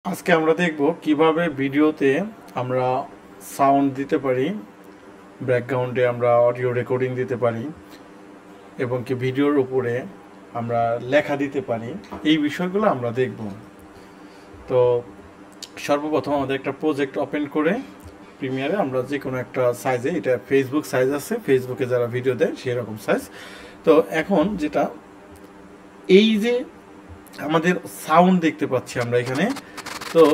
আজকে আমরা দেখব কিভাবে ভিডিওতে আমরা সাউন্ড দিতে পারি, ব্যাকগ্রাউন্ডে আমরা অডিও রেকর্ডিং দিতে পারি এবং কি ভিডিওর উপরে আমরা লেখা দিতে পারি। এই বিষয়গুলো আমরা দেখব। তো সর্বপ্রথম আমাদের একটা প্রজেক্ট ওপেন করে প্রিমিয়ারে আমরা যে কোনো একটা সাইজে, এটা ফেসবুক সাইজ আছে, ফেসবুকে যারা ভিডিও দেয় সেরকম সাইজ। তো এখন যেটা এই যে আমাদের সাউন্ড দেখতে পাচ্ছি আমরা এখানে, তো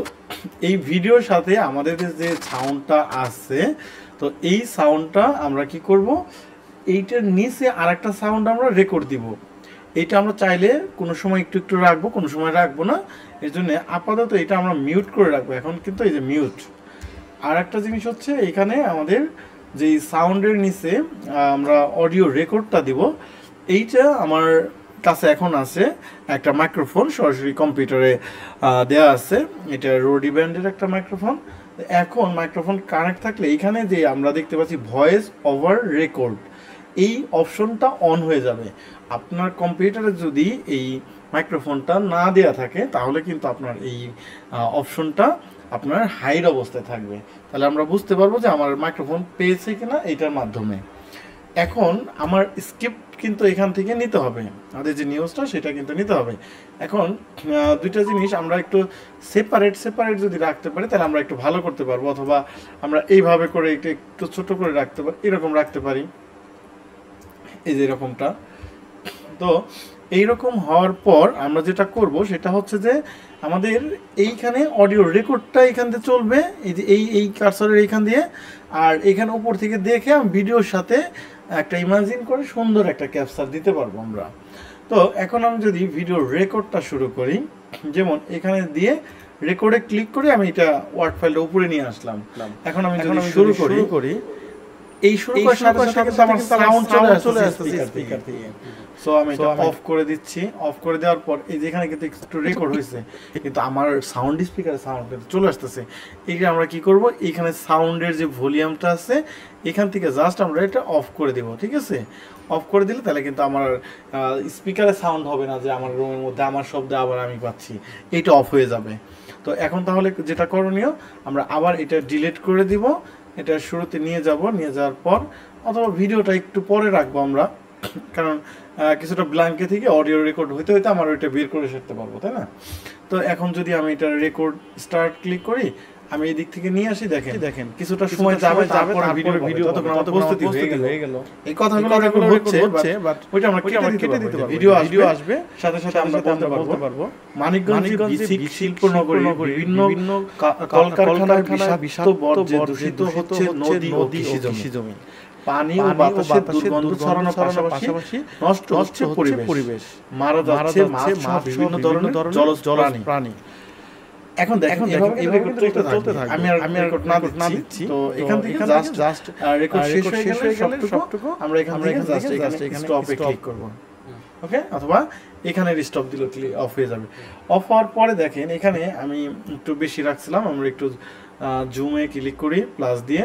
এই ভিডিওর সাথে আমাদের যে সাউন্ডটা আছে, তো এই সাউন্ডটা আমরা কি করব, এইটার নিচে আরেকটা সাউন্ড আমরা রেকর্ড দিব। এইটা আমরা চাইলে কোনো সময় একটু একটু রাখবো, কোনো সময় রাখবো না। এই জন্য আপাতত এটা আমরা মিউট করে রাখবো এখন, কিন্তু এই যে মিউট। আর একটা জিনিস হচ্ছে, এখানে আমাদের যে সাউন্ডের নিচে আমরা অডিও রেকর্ডটা দিব, এইটা আমার কাছে এখন আছে একটা মাইক্রোফোন, সরাসরি কম্পিউটারে দেওয়া আছে। এটা রোডি ব্যান্ডের একটা মাইক্রোফোন। এখন মাইক্রোফোন কানেক্ট থাকলে এখানে যে আমরা দেখতে পাচ্ছি ভয়েস ওভার রেকর্ড, এই অপশনটা অন হয়ে যাবে। আপনার কম্পিউটারে যদি এই মাইক্রোফোনটা না দেওয়া থাকে তাহলে কিন্তু আপনার এই অপশনটা আপনার হাইড অবস্থায় থাকবে। তাহলে আমরা বুঝতে পারবো যে আমার মাইক্রোফোন পেয়েছে কিনা এইটার মাধ্যমে। এখন আমার স্ক্রিপ্ট কিন্তু এখান থেকে নিতে হবে, আমাদের যে নিউজটা সেটা কিন্তু নিতে হবে। এখন দুইটা জিনিস আমরা একটু সেপারেট যদি রাখতে পারি তাহলে আমরা একটু ভালো করতে পারবো, অথবা আমরা এইভাবে করে একটু ছোট করে রাখতে পারি, এরকম রাখতে পারি, এই যে এরকমটা। তো এইরকম হওয়ার পর আমরা যেটা করব সেটা হচ্ছে যে আমাদের এইখানে অডিও রেকর্ডটা এখান থেকে চলবে, এই যে এই কার্সরের এইখান দিয়ে। আর এখানে উপর থেকে দেখে আমি ভিডিওর সাথে একটা ইমাজিন করে সুন্দর একটা ক্যাপচার দিতে পারবো আমরা। তো এখন আমি যদি ভিডিও রেকর্ডটা শুরু করি, যেমন এখানে দিয়ে রেকর্ডে ক্লিক করে আমি এটা ওয়ার্ড ফাইলটা উপরে নিয়ে আসলাম। এখন আমি যদি শুরু করি, এই শুরু করার সাথে সাথে আমার সাউন্ড চলে আসছে স্পিকার থেকে। সো আমি এটা অফ করে দিচ্ছি। অফ করে দেওয়ার পর এই যেখানে কিন্তু একটু রেকর্ড হয়েছে, কিন্তু আমার সাউন্ড স্পিকারে সাউন্ড কিন্তু চলে আসতেছে। এইটা আমরা কি করব, এইখানে সাউন্ডের যে ভলিউমটা আছে এখান থেকে জাস্ট আমরা এটা অফ করে দেব। ঠিক আছে, অফ করে দিলে তাহলে কিন্তু আমার স্পিকারে সাউন্ড হবে না যে আমার রুমের মধ্যে আমার শব্দ আবার আমি পাচ্ছি, এইটা অফ হয়ে যাবে। তো এখন তাহলে যেটা করণীয়, আমরা আবার এটা ডিলিট করে দিব, এটা শুরুতে নিয়ে যাওয়ার পর, অথবা ভিডিওটা একটু পরে রাখবো আমরা, কারণ কিছুটা ব্ল্যাঙ্কে থেকে অডিও রেকর্ড হইতে হইতে আমার ওইটা বের করে সারতে পারবো, তাই না? তো এখন যদি আমি এটা রেকর্ড স্টার্ট ক্লিক করি, আমি এই দিক থেকে নিয়ে আসি, দেখেন কিছুটা সময় যাবে, তারপর ভিডিও ততক্ষণ আমাদের প্রস্তুতি হয়ে গেল। এই কথাগুলো রেকর্ড হচ্ছে, বাট ওইটা আমরা কেটে দিতে পারবো। ভিডিও আসবে, সাথে সাথে আমরা বলতে পারবো মানিকগঞ্জে বিসিক শিল্পনগরী বিভিন্ন কলকারখানায় বিষাক্ত বর্জ্যে দূষিত হচ্ছে নদী ও কৃষি জমি। পানি ও বাতাসের দুর্গন্ধ ছড়ানোর পাশাপাশি নষ্ট হচ্ছে পরিবেশ, মারা যাচ্ছে মাছ সহ বিভিন্ন ধরনের জলজ প্রাণী। এখন দেখেন এভাবে কিন্তু চলতে থাকবে। আমি রেকর্ড না দিচ্ছি, তো এখান থেকে জাস্ট রেকর্ড শেষ হয়ে গেলে সবটুকু আমরা এখান থেকে জাস্ট এখানে স্টপে ক্লিক করব। ওকে, অথবা এখানে স্টপ দিলে অফ হয়ে যাবে। অফ হওয়ার পরে দেখেন এখানে আমি একটু বেশি রাখছিলাম, আমরা একটু জুমে ক্লিক করি প্লাস দিয়ে,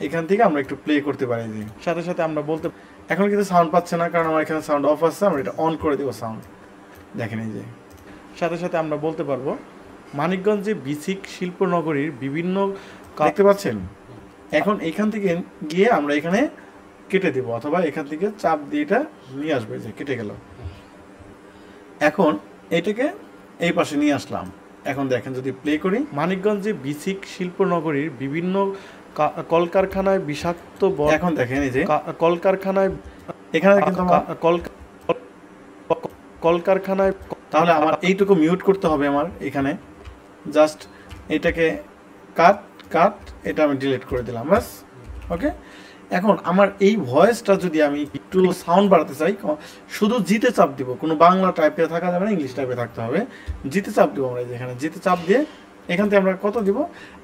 এখান থেকে আমরা একটু প্লে করতে পারি। যে সাথে সাথে আমরা বলতে, এখন কিন্তু সাউন্ড পাচ্ছে না কারণ আমার এখানে সাউন্ড অফ আছে, আমরা এটা অন করে দেব সাউন্ড। দেখেন এই যে সাথে সাথে আমরা বলতে পারবো মানিকগঞ্জে বিসিক শিল্পনগরীর বিভিন্ন, দেখতে পাচ্ছেন? এখন এখান থেকে গিয়ে আমরা এখানে কেটে দেব, অথবা এখান থেকে চাপ দিয়ে এটা নিয়ে আসবে, যে কেটে গেল। এখন এটাকে এই পাশে নিয়ে আসলাম। এখন দেখেন যদি প্লে করি, মানিকগঞ্জে বিসিক শিল্পনগরীর বিভিন্ন কলকারখানায় বিষাক্ত, এখন দেখেন এই যে কলকারখানায়, এখানে কিন্তু কলকারখানায়, তাহলে আমার এইটুকু মিউট করতে হবে। আমার এখানে জাস্ট এটাকে কাট এটা আমি ডিলিট করে দিলাম, বাস। ওকে, এখন আমার এই ভয়েসটা যদি আমি একটু সাউন্ড বাড়াতে চাই, শুধু জিতে চাপ দিব, কোনো বাংলা টাইপে থাকা যাবে না, ইংলিশ টাইপে থাকতে হবে। জিতে চাপ দিব আমরা, যেখানে জিতে চাপ দিয়ে এখান থেকে আমরা কত দিব,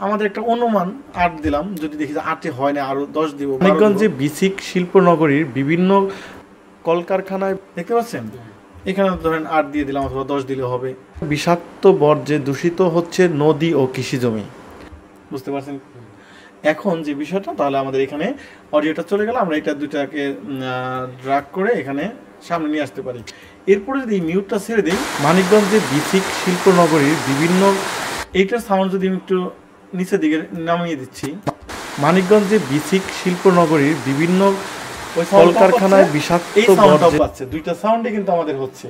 আমাদের একটা অনুমান 8 দিলাম। যদি দেখি যে 8 হয় না, আরো 10 দিব। মানিকগঞ্জে বিসিক শিল্পনগরীর বিভিন্ন কলকারখানায়, দেখতে পাচ্ছেন? এখানে ধরেন 8 দিয়ে দিলাম, অথবা 10 দিলে হবে। বিষাক্ত বর্জ্যে দূষিত হচ্ছে নদী ও কৃষি জমি। বুঝতে পারছেন এখন যে বিষয়টা? তাহলে আমাদের এখানে অডিওটা চলে গেল, আমরা এটা দুইটাকে ড্র্যাগ করে এখানে সামনে নিয়ে আসতে পারি। এরপরে যদি মিউটটা ছেড়ে দিই, মানিকগঞ্জে বিসিক শিল্পনগরীর বিভিন্ন এইটার সাউন্ড যদি আমি একটু নিচের দিকে নামিয়ে দিচ্ছি, মানিকগঞ্জে বিসিক শিল্পনগরীর বিভিন্ন কলকারখানায় বিষাক্ত সাউন্ডটা পাচ্ছে। দুইটা সাউন্ডে কিন্তু আমাদের হচ্ছে।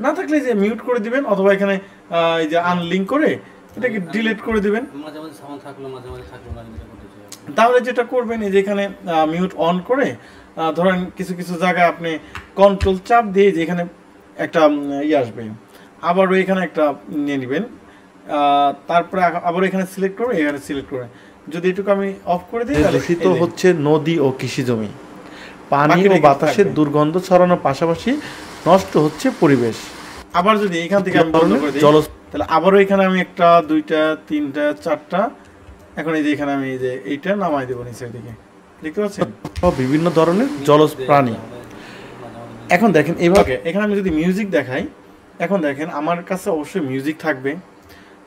না থাকলে যে মিউট করে দিবেন অথবা এখানে এই যে আনলিঙ্ক করে এটাকে ডিলিট করে দিবেন। তাহলে যেটা করবেন এই যে এখানে মিউট অন করে ধরেন কিছু কিছু জায়গায় আপনি কন্ট্রোল চাপ দিয়ে যে এখানে একটা আসবে, আবারও এখানে একটা নিয়ে নেবেন, তারপরে আবার এখানে সিলেক্ট করবে, এখানে সিলেক্ট করে যদি এটুকু আমি অফ করে দিই, দূষিত হচ্ছে নদী ও কৃষি জমি, পানি ও বাতাসের দুর্গন্ধ ছড়ানোর পাশাপাশি নষ্ট হচ্ছে পরিবেশ। আবার যদি এখান থেকে আমি বন্ধ করে দিই তাহলে আবারও এখানে আমি একটা দুইটা তিনটা চারটা, এখন এই যে এখানে আমি এই যে এইটা নামাই দেবো নিচের দিকে, দেখতে পাচ্ছেন বিভিন্ন ধরনের জলজ প্রাণী। এখন দেখেন এইভাবে এখানে আমি যদি মিউজিক দেখাই, এখন দেখেন আমার কাছে অবশ্যই মিউজিক থাকবে।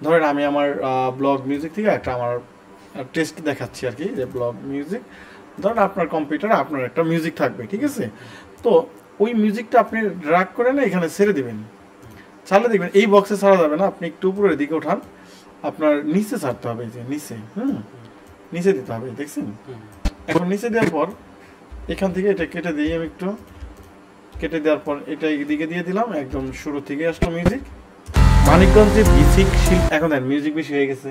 ধরেন আমি আমার ব্লগ মিউজিক থেকে একটা আমার টেস্ট দেখাচ্ছি আর কি, যে ব্লগ মিউজিক। ধরেন আপনার কম্পিউটারে আপনার একটা মিউজিক থাকবে, ঠিক আছে? তো ওই মিউজিকটা আপনি ড্র্যাগ করে না এখানে ছেড়ে দিবেন, ছাড়লে দেখবেন এই বক্সে ছাড়া যাবে না, আপনি একটু উপরের দিকে ওঠান, আপনার নিচে ছাড়তে হবে, যে নিচে নিচে দিতে হবে, দেখছেন? এখন নিচে দেওয়ার পর এখান থেকে এটা কেটে দিই, আমি একটু কেটে দেওয়ার পর এটা এদিকে দিয়ে দিলাম, একদম শুরু থেকে আসলো মিউজিক। মানিকগঞ্জে বিসিক শিল্প, এখন দেখেন মিউজিক বেশি হয়ে গেছে,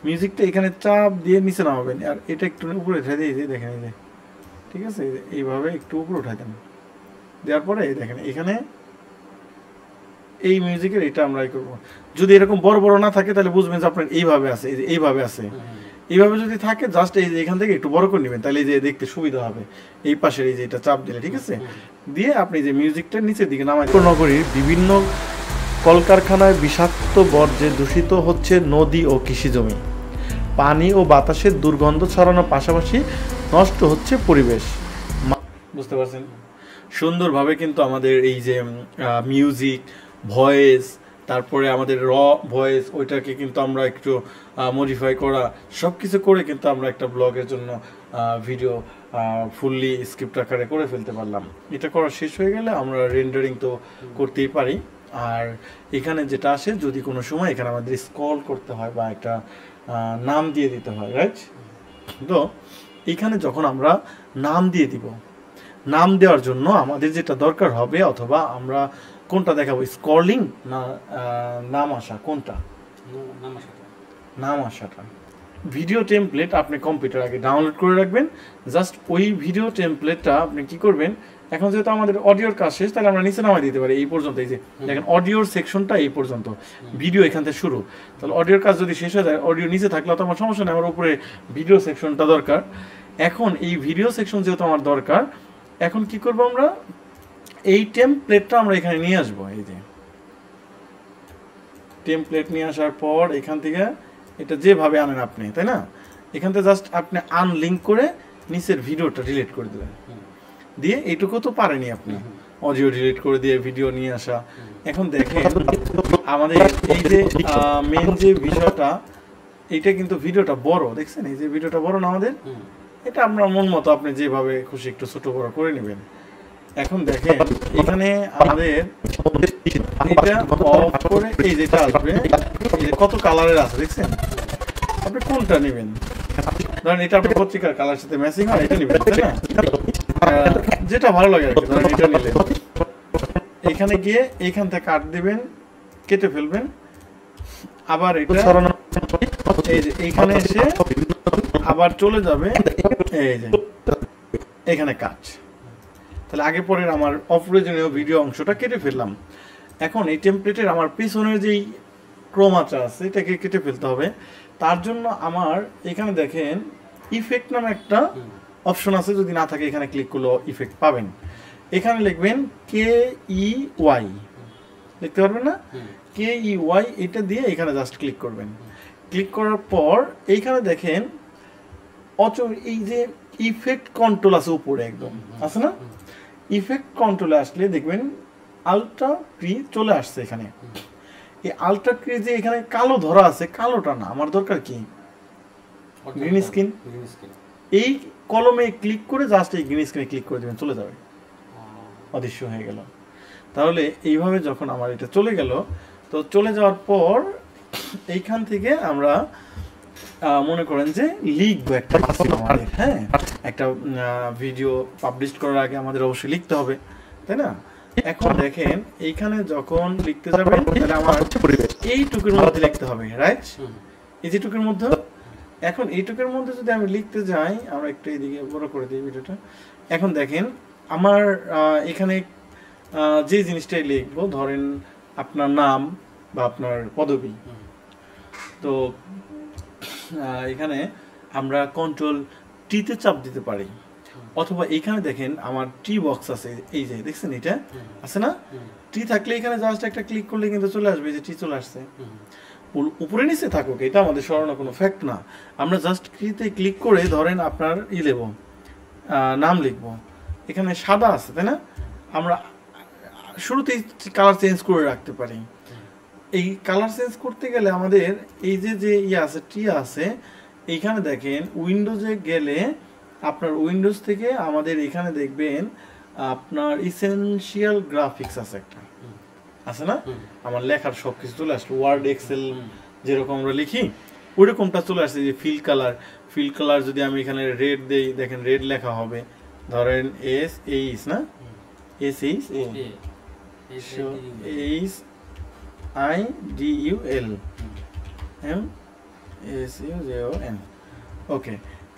মিউজিকটা এখানে চাপ দিয়ে নিচে নামাবেন, আর এটা একটু উপরে উঠে দিয়ে দেখেন এই যে, ঠিক আছে? এইভাবে একটু উপরে উঠাই দেন, দেওয়ার পরে দেখেন এখানে এই মিউজিকের এটা আমরা করবো। যদি এরকম বড় বড় না থাকে তাহলে বুঝবেন যে আপনার এইভাবে আছে, এই যে এইভাবে আছে। এইভাবে যদি থাকে জাস্ট এই যে এখান থেকে একটু বড় করে নেবেন, তাহলে এই যে দেখতে সুবিধা হবে। এই পাশের এই যে এটা চাপ দিলে, ঠিক আছে? দিয়ে আপনি যে মিউজিকটা নিচের দিকে নামাই। নগরীর বিভিন্ন কলকারখানায় বিষাক্ত বর্জ্যে দূষিত হচ্ছে নদী ও কৃষি জমি, পানি ও বাতাসের দুর্গন্ধ ছড়ানোর পাশাপাশি নষ্ট হচ্ছে পরিবেশ। বুঝতে পারছেন? সুন্দরভাবে কিন্তু আমাদের এই যে মিউজিক, ভয়েস, তারপরে আমাদের ভয়েস, ওইটাকে কিন্তু আমরা একটু মডিফাই করা, সব কিছু করে কিন্তু আমরা একটা ব্লগের জন্য ভিডিও ফুললি স্ক্রিপ্ট আকারে করে ফেলতে পারলাম। এটা করা শেষ হয়ে গেলে আমরা রেন্ডারিং তো করতেই পারি। আর এখানে যেটা আসে, যদি কোনো সময় এখানে আমাদের স্ক্রল করতে হয় বা একটা নাম দিয়ে দিতে হয়, রাইট? তো এখানে যখন আমরা নাম দিয়ে দিব, নাম দেওয়ার জন্য আমাদের যেটা দরকার হবে, অথবা আমরা কোনটা দেখাবো, স্ক্রলিং না নাম আসা, কোনটা? নাম আসাটা। ভিডিও টেমপ্লেট আপনি কম্পিউটার আগে ডাউনলোড করে রাখবেন। জাস্ট ওই ভিডিও টেমপ্লেটটা আপনি কি করবেন, এখন যেহেতু আমাদের অডিওর কাজ শেষ, তাহলে আমরা নিচে নামাই দিতে পারি এই পর্যন্ত। এই যে দেখেন অডিওর সেকশনটা এই পর্যন্ত, ভিডিও এখান থেকে শুরু। তাহলে অডিওর কাজ যদি শেষ হয়ে যায়, অডিও নিচে থাকলে তো আমার সমস্যা নেই, আমার উপরে ভিডিও সেকশনটা দরকার। এখন এই ভিডিও সেকশন যেহেতু আমার দরকার, এখন কি করব, আমরা এই টেমপ্লেটটা আমরা এখানে নিয়ে আসবো। এই যে টেমপ্লেট নিয়ে আসার পর এখান থেকে এটা যেভাবে আনেন আপনি, তাই না? এখান থেকে জাস্ট আপনি আনলিঙ্ক করে নিচের ভিডিওটা ডিলিট করে দেবেন, দিয়ে এইটুকু তো পারেনি আপনি, অডিও ডিলিট করে দিয়ে ভিডিও নিয়ে আসা। এখন দেখেন আমাদের এই যে মেন যে বিষয়টা, এইটা কিন্তু ভিডিওটা বড়, দেখছেন? এই যে ভিডিওটা বড় না আমাদের, এটা আমরা মন মতো আপনি যেভাবে খুশি একটু ছোট বড় করে নেবেন। এখন দেখেন এখানে আমাদের এটা অফ করে এই যেটা আসবে, এই যে কত কালারের আছে, দেখছেন? আপনি কোনটা নেবেন? ধরেন এটা আপনার পত্রিকার কালার সাথে ম্যাচিং হয়, এটা নেবেন, তাই না? যেটা ভালো লাগে আর কি। ধরেন এটা নিলেন, এখানে গিয়ে এইখান থেকে কাট দিবেন, কেটে ফেলবেন। আবার এটা এই যে এইখানে এসে আবার চলে যাবে, এই যে এখানে কাট। তাহলে আগে পরের আমার অপ্রয়োজনীয় ভিডিও অংশটা কেটে ফেললাম। এখন এই টেমপ্লেটের আমার পিছনের যেই ক্রোমাটা আছে, এটাকে কেটে ফেলতে হবে। তার জন্য আমার এখানে দেখেন ইফেক্ট নামে একটা অপশন আছে, যদি না থাকে এখানে ক্লিক করলে ইফেক্ট পাবেন। এখানে লিখবেন KEY, দেখতে পারবেন না? KEY, এটা দিয়ে এখানে জাস্ট ক্লিক করবেন। ক্লিক করার পর এইখানে দেখেন এই যে ইফেক্ট কন্ট্রোল আছে উপরে একদম, আছে না? ইফেক্ট কন্ট্রোলে আসলে দেখবেন আলট্রা ক্রি চলে আসছে এখানে। এই আলট্রা ক্রি যে এখানে কালো ধরা আছে, কালোটা না, আমার দরকার কি গ্রিন স্ক্রিন। এই কলমে ক্লিক করে জাস্ট এই গ্রিন স্ক্রিনে ক্লিক করে দেবেন, চলে যাবে, অদৃশ্য হয়ে গেল। তাহলে এইভাবে যখন আমার এটা চলে গেল, তো চলে যাওয়ার পর এইখান থেকে আমরা মনে করেন যে লিখবো একটা আমাদের, হ্যাঁ, একটা ভিডিও পাবলিশ করার আগে আমাদের অবশ্যই লিখতে হবে, তাই না? এখন দেখেন এইখানে যখন লিখতে যাবেন তাহলে আমার এইটুকুর মধ্যে লিখতে হবে, রাইট? এই যেটুকুর মধ্যে, এখন এইটুকুর মধ্যে যদি আমি লিখতে যাই, আমরা একটু এইদিকে বড় করে দিই ভিডিওটা। এখন দেখেন আমার এখানে যে জিনিসটাই লিখবো, ধরেন আপনার নাম বা আপনার পদবি, তো এখানে আমরা কন্ট্রোল টিতে চাপ দিতে পারি, অথবা এখানে দেখেন আমার টি বক্স আছে, এই যে দেখছেন এটা আছে না, টি থাকলে এখানে জাস্ট একটা ক্লিক করলে কিন্তু চলে আসবে, যে টি চলে আসছে। উপরে নিচে থাকুক এটা আমাদের সরানো কোনো ফ্যাক্ট না, আমরা জাস্ট টিতে ক্লিক করে ধরেন আপনার লিখব, নাম লিখবো, এখানে সাদা আছে তাই না, আমরা শুরুতেই কালার চেঞ্জ করে রাখতে পারি। এই কালার চেঞ্জ করতে গেলে আমাদের এই যে আছে টি আছে, এইখানে দেখেন উইন্ডোজে গেলে আপনার উইন্ডোজ থেকে আমাদের এখানে দেখবেন আপনার ইসেনশিয়াল গ্রাফিক্স আছে একটা, আছে না, আমার লেখার সব কিছু চলে আসলো, ওয়ার্ড এক্সেল যেরকম আমরা লিখি ওইরকমটা চলে আসছে। যে ফিল কালার যদি আমি এখানে রেড দেই, দেখেন রেড লেখা হবে, ধরেন SH না, SH IDUL MSUJON, ওকে।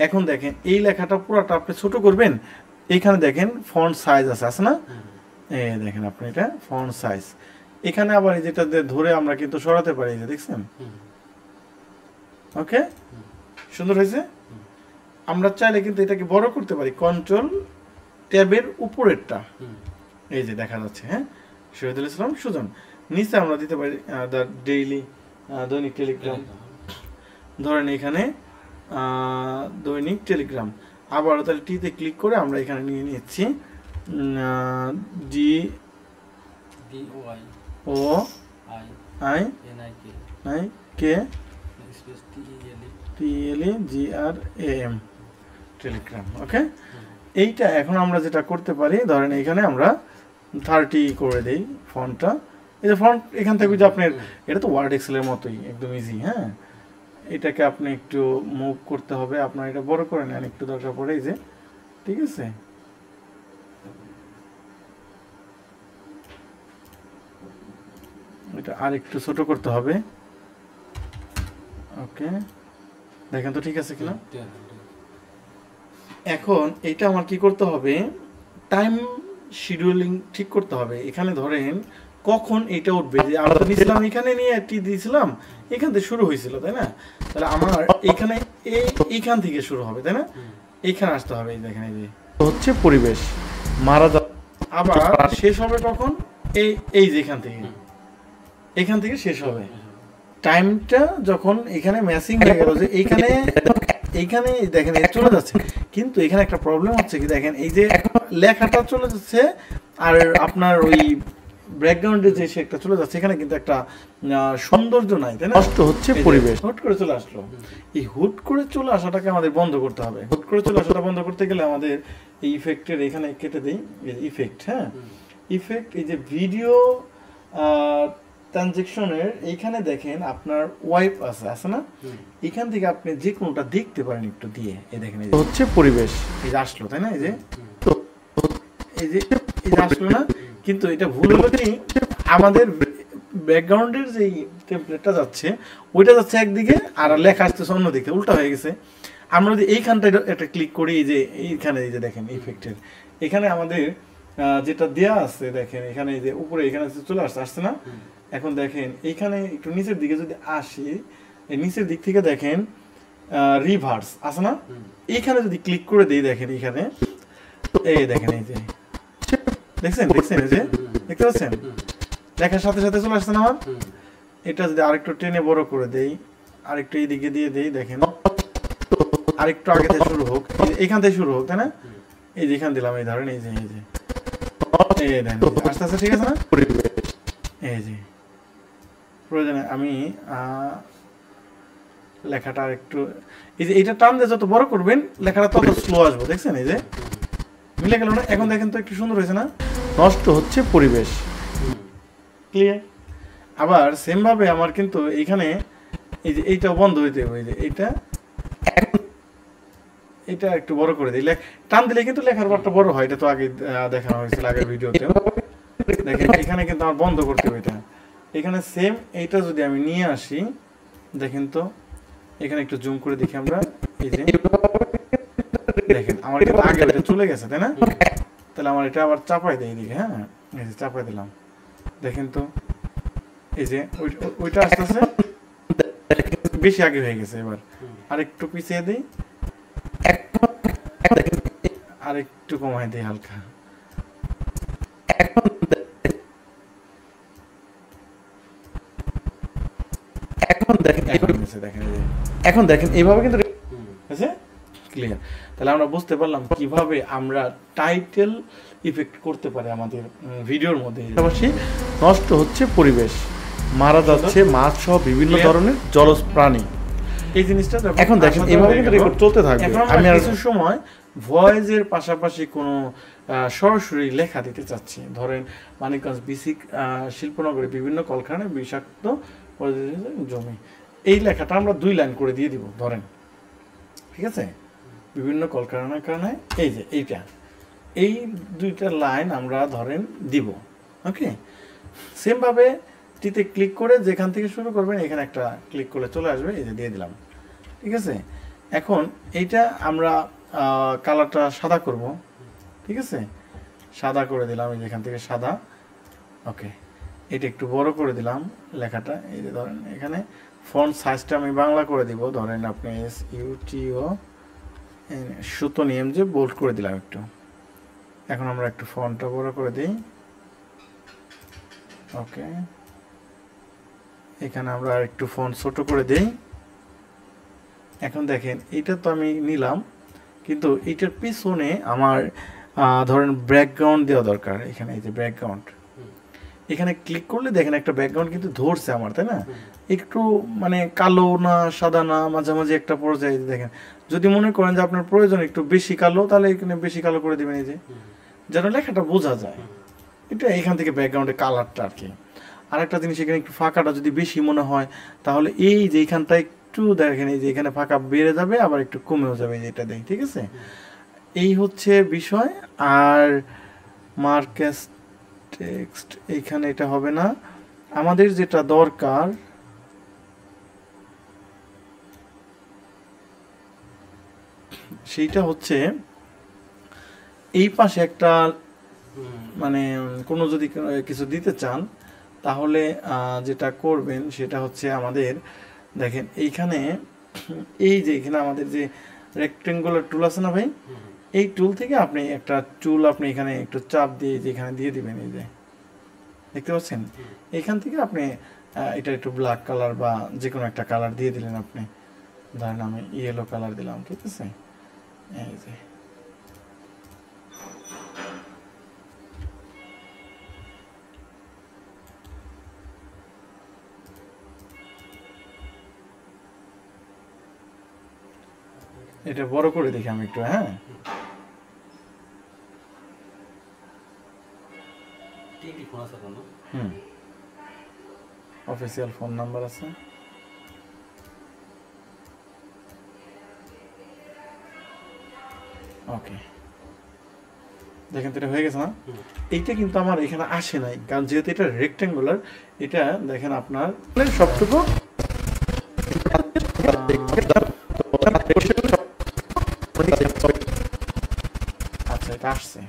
এখন দেখেন এই লেখাটা পুরোটা আপনি ছোট করবেন, এইখানে দেখেন ফন্ট সাইজ আছে না, এই দেখেন আপনি এটা ফন্ট সাইজ, এখানে আবার যেটা ধরে আমরা কিন্তু সরাতে পারি, যে দেখছেন, ওকে, সুন্দর হয়েছে। আমরা চাইলে কিন্তু এটাকে বড় করতে পারি, কন্ট্রোল ট্যাবের উপরেরটা, এই যে দেখা যাচ্ছে, হ্যাঁ, শহীদুল ইসলাম সুজন। নিচে আমরা দিতে পারি দ্য ডেইলি, দৈনিক টেলিগ্রাম, ধরেন এখানে দৈনিক টেলিগ্রাম, আবারও তাহলে টিতে ক্লিক করে আমরা এখানে নিয়ে নিচ্ছি DOINIK টেলিগ্রাম, ওকে। এইটা এখন আমরা যেটা করতে পারি, ধরেন এখানে আমরা 30 করে দেই ফন্টটা, এই যে ফন্ট এখান থেকে যে আপনার, এটা তো ওয়ার্ড এক্সেলের মতোই একদম ইজি, হ্যাঁ, এটাকে আপনি একটু মুভ করতে হবে, আপনার এটা বড় করে নেন একটু দরকার পড়ে, এই যে, ঠিক আছে, এটা আর একটু ছোট করতে হবে, ওকে, দেখেন তো ঠিক আছে কিনা। এখন এইটা আমার কি করতে হবে, টাইম শিডিউলিং ঠিক করতে হবে। এখানে ধরেন কখন এটা উঠবে, যে আমরা তো নিয়েছিলাম এখানে নিয়ে টি দিয়েছিলাম, এখান থেকে শুরু হয়েছিল তাই না, তাহলে আমার এখানে এইখান থেকে শুরু হবে তাই না, এইখানে আসতে হবে, এই দেখেন, এই যে হচ্ছে পরিবেশ মারা যাবে, আবার শেষ হবে কখন, এই যে এখান থেকে শেষ হবে। টাইমটা যখন এখানে ম্যাচিং হয়ে গেল, যে এইখানে দেখেন চলে যাচ্ছে, কিন্তু এখানে একটা প্রবলেম হচ্ছে কি, দেখেন এই যে লেখাটা চলে যাচ্ছে আর আপনার ওই ব্যাকগ্রাউন্ডে যে একটা চলে যাচ্ছে, এখানে কিন্তু একটা সৌন্দর্য নাই তাই না, নষ্ট হচ্ছে পরিবেশ, হুট করে চলে আসলো। এই হুট করে চলে আসাটাকে আমাদের বন্ধ করতে হবে। হুট করে চলে আসাটা বন্ধ করতে গেলে আমাদের এই ইফেক্টের এখানে কেটে দেই, ইফেক্ট, হ্যাঁ, ইফেক্ট, এই যে ভিডিও ট্রানজেকশনের এইখানে দেখেন আপনার ওয়াইপ আছে না, এখান থেকে আপনি যে কোনোটা দেখতে পারেন একটু দিয়ে, এই দেখেন এই হচ্ছে পরিবেশ, এই যে আসলো তাই না, এই যে আসলো না, কিন্তু এটা ভুল হলো কি, আমাদের ব্যাকগ্রাউন্ডের যে টেমপ্লেটটা যাচ্ছে ওইটা যাচ্ছে একদিকে আর লেখা আসতেছে অন্যদিকে, উল্টা হয়ে গেছে। আমরা যদি এইখানটা একটা ক্লিক করি, এই যে এইখানে, এই যে দেখেন ইফেক্টের এখানে আমাদের যেটা দেয়া আছে, দেখেন এখানে এই যে উপরে এখানে চলে আসছে না। এখন দেখেন এইখানে একটু নিচের দিকে যদি আসি, এই নিচের দিক থেকে দেখেন রিভার্স আছে না, এইখানে যদি ক্লিক করে দিই, দেখেন এইখানে, এই দেখেন, এই যে দেখছেন, এই যে দেখতে পাচ্ছেন, লেখার সাথে সাথে চলে আসছে না আমার। এটা যদি আরেকটু টেনে বড় করে দেই, আরেকটু এইদিকে দিয়ে দেই, দেখেন আরেকটু আগে থেকে শুরু হোক, এইখান থেকে শুরু হোক তাই না, এই যে এখান দিলাম, এই ধরেন এই যে আস্তে আস্তে, ঠিক আছে না, এই যে প্রয়োজনে আমি লেখাটা একটু, এই যে এটা টান দিয়ে যত বড় করবেন লেখাটা তত স্লো আসবে, দেখছেন এই যে মিলে গেল না। এখন দেখেন তো একটু সুন্দর হয়েছে না, নষ্ট হচ্ছে পরিবেশ, ক্লিয়ার। আবার সেম ভাবে আমার কিন্তু এইখানে এই যে এইটা বন্ধ হইতে হবে, এই যে এটা একটু বড় করে দিই, টান দিলে কিন্তু লেখার পার্টটা বড় হয়, এটা তো আগে দেখানো হয়েছিল আগের ভিডিওতে। দেখেন এখানে কিন্তু আমার বন্ধ করতে হবে এটা। এখানে সেম এইটা যদি আমি নিয়ে আসি, দেখেন তো এখানে একটু জুম করে দেখি আমরা, এই যে দেখেন আমার কিন্তু আগে এটা চলে গেছে, তাই না? তাহলে আমার এটা আবার চাপাই দেয় এদিকে, হ্যাঁ এই যে চাপাই দিলাম, দেখেন তো এই যে ওইটা আস্তে আস্তে বেশি আগে হয়ে গেছে। এবার আরেকটু পিছিয়ে দিই, আরেকটু কমাই দিই হালকা। এখন দেখেন এইভাবে কিন্তু ক্লিয়ার। তাহলে আমরা বুঝতে পারলাম কিভাবে আমরা টাইটেল ইফেক্ট করতে পারি আমাদের ভিডিওর মধ্যে। পাশাপাশি নষ্ট হচ্ছে পরিবেশ, মারা যাচ্ছে মাছ সহ বিভিন্ন ধরনের জলজ প্রাণী, এই জিনিসটা এখন দেখেন এইভাবে কিন্তু রেকর্ড চলতে থাকবে। আমি আর কিছু সময় ভয়েসের পাশাপাশি কোনো সরাসরি লেখা দিতে চাচ্ছি। ধরেন মানিকগঞ্জ বিসিক শিল্পনগরে বিভিন্ন কলকারখানায় বিষাক্ত জমি, এই লেখাটা আমরা 2 লাইন করে দিয়ে দিব ধরেন, ঠিক আছে? বিভিন্ন কলকারখানায় এই যে এই 2টা লাইন আমরা ধরেন দিব, ওকে? সেমভাবে টিতে ক্লিক করে যেখান থেকে শুরু করবেন এখানে একটা ক্লিক করলে চলে আসবে, এই যে দিয়ে দিলাম, ঠিক আছে? এখন এইটা আমরা কালারটা সাদা করব, ঠিক আছে? সাদা করে দিলাম, এই যেখান থেকে সাদা, ওকে। এটা একটু বড় করে দিলাম লেখাটা, এই যে ধরেন এখানে ফন্ট সাইজটা আমি বাংলা করে দিব, ধরেন আপনি SUTO সুতো নিয়ম যে বোল্ড করে দিলাম একটু। এখন আমরা একটু ফন্টটা বড় করে দিই, ওকে। এখানে আমরা একটু ফন্ট ছোট করে দিই। এখন দেখেন এইটা তো আমি নিলাম, কিন্তু এইটার পিছনে আমার ধরেন ব্যাকগ্রাউন্ড দেওয়া দরকার। এখানে এই যে ব্যাকগ্রাউন্ড, এখানে ক্লিক করলে দেখেন একটা ব্যাকগ্রাউন্ড কিন্তু ধরছে আমার, তাই না? একটু মানে কালো না সাদা না, মাঝামাঝি একটা পর্যায়ে দেখেন। যদি মনে করেন যে আপনার প্রয়োজন একটু বেশি কালো, তাহলে এখানে বেশি কালো করে দিবেন, এই যে যেন লেখাটা বোঝা যায়। এটা এখান থেকে ব্যাকগ্রাউন্ডের কালারটা আর কি। আর একটা জিনিস, এখানে একটু ফাঁকাটা যদি বেশি মনে হয়, তাহলে এই যে এইখানটা একটু দেখেন, এই যে এখানে ফাঁকা বেড়ে যাবে আবার একটু কমেও যাবে, যেটা দেখ, ঠিক আছে? এই হচ্ছে বিষয়। আর মার্কেস টেক্সট এইখানে এটা হবে না, আমাদের যেটা দরকার সেইটা হচ্ছে এই পাশে একটা মানে কোনো যদি কিছু দিতে চান তাহলে যেটা করবেন সেটা হচ্ছে আমাদের দেখেন এইখানে এই যে এখানে আমাদের যে রেক্টেঙ্গুলার টুল আছে না ভাই, এই টুল থেকে আপনি একটা টুল আপনি এখানে একটু চাপ দিয়ে যে এখানে দিয়ে দিবেন, এই যে দেখতে পাচ্ছেন, এখান থেকে আপনি এটা একটু ব্ল্যাক কালার বা যে কোনো একটা কালার দিয়ে দিলেন। আপনি ধরেন আমি ইয়েলো কালার দিলাম, ঠিক আছে? এই যে এটা বড় করে দেখি আমি একটু, হ্যাঁ অফিসিয়াল ফোন নাম্বার আছে, ওকে। দেখেন তো এটা হয়ে গেছে না? এইটা কিন্তু আমার এখানে আসে নাই, কারণ যেহেতু এটা রেক্টেঙ্গুলার, এটা দেখেন আপনার সবটুকু আচ্ছা এটা আসছে,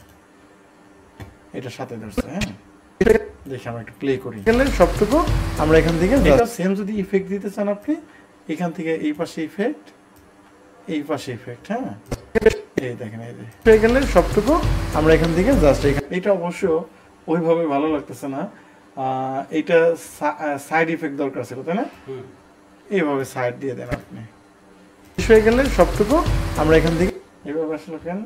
এটার সাথে ধরছে, হ্যাঁ দেখি আমরা একটু প্লে করি। সবটুকু আমরা এখান থেকে এটা সেম যদি ইফেক্ট দিতে চান আপনি এখান থেকে এই পাশে ইফেক্ট, এই পাশে ইফেক্ট, হ্যাঁ এই দেখেন এই যে হয়ে গেলে সবটুকু আমরা এখান থেকে জাস্ট এটা অবশ্য ওইভাবে ভালো লাগতেছে না, এইটা সাইড ইফেক্ট দরকার ছিল, তাই না? এইভাবে সাইড দিয়ে দেন আপনি, হয়ে গেলে সবটুকু আমরা এখান থেকে এইভাবে আসলে কেন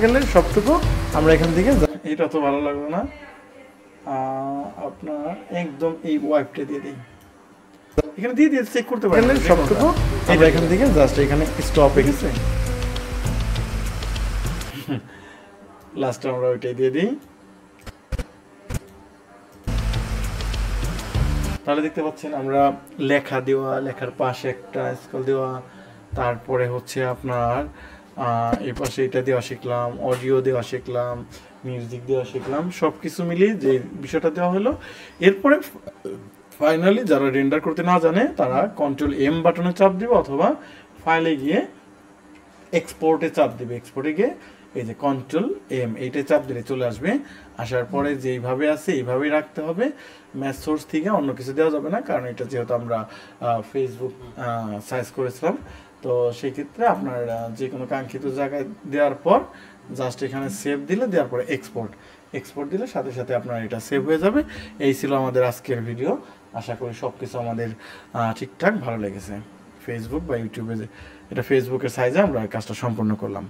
গেলে সবটুকু আমরা এখান থেকে, এটা তো ভালো লাগবে না, আপনার একদম এই ওয়াইপটা দিয়ে দিই, এখানে দিয়ে দিয়ে চেক করতে পারেন সবটুকু আমরা এখান থেকে জাস্ট এখানে স্টপ হয়ে গেছে। লাস্টে আমরা ওইটাই দিয়ে দিই। তাহলে দেখতে পাচ্ছেন আমরা লেখা দেওয়া, লেখার পাশে একটা স্কেল দেওয়া, তারপরে হচ্ছে আপনার এই পাশে এটা দেওয়া শিখলাম, অডিও দেওয়া শিখলাম, মিউজিক দেওয়া শিখলাম, সব কিছু মিলিয়ে যে বিষয়টা দেওয়া হলো। এরপরে ফাইনালি যারা রেন্ডার করতে না জানে তারা Ctrl+M বাটনে চাপ দিবে অথবা ফাইলে গিয়ে এক্সপোর্টে চাপ দিবে। এক্সপোর্টে গিয়ে এই যে Ctrl+M এইটা চাপ দিলে চলে আসবে। আসার পরে যেইভাবে আছে এইভাবেই রাখতে হবে। ম্যাচ সোর্স থেকে অন্য কিছু দেওয়া যাবে না, কারণ এটা যেহেতু আমরা ফেসবুক সার্চ করেছিলাম। তো সেক্ষেত্রে আপনার যে কোনো কাঙ্ক্ষিত জায়গায় দেওয়ার পর জাস্ট এখানে সেভ দিলে, দেওয়ার পরে এক্সপোর্ট দিলে সাথে সাথে আপনার এটা সেভ হয়ে যাবে। এই ছিল আমাদের আজকের ভিডিও। আশা করি সব কিছু আমাদের ঠিকঠাক ভালো লেগেছে। ফেসবুক বা ইউটিউবে এটা ফেসবুকের সাইজে আমরা কাজটা সম্পন্ন করলাম।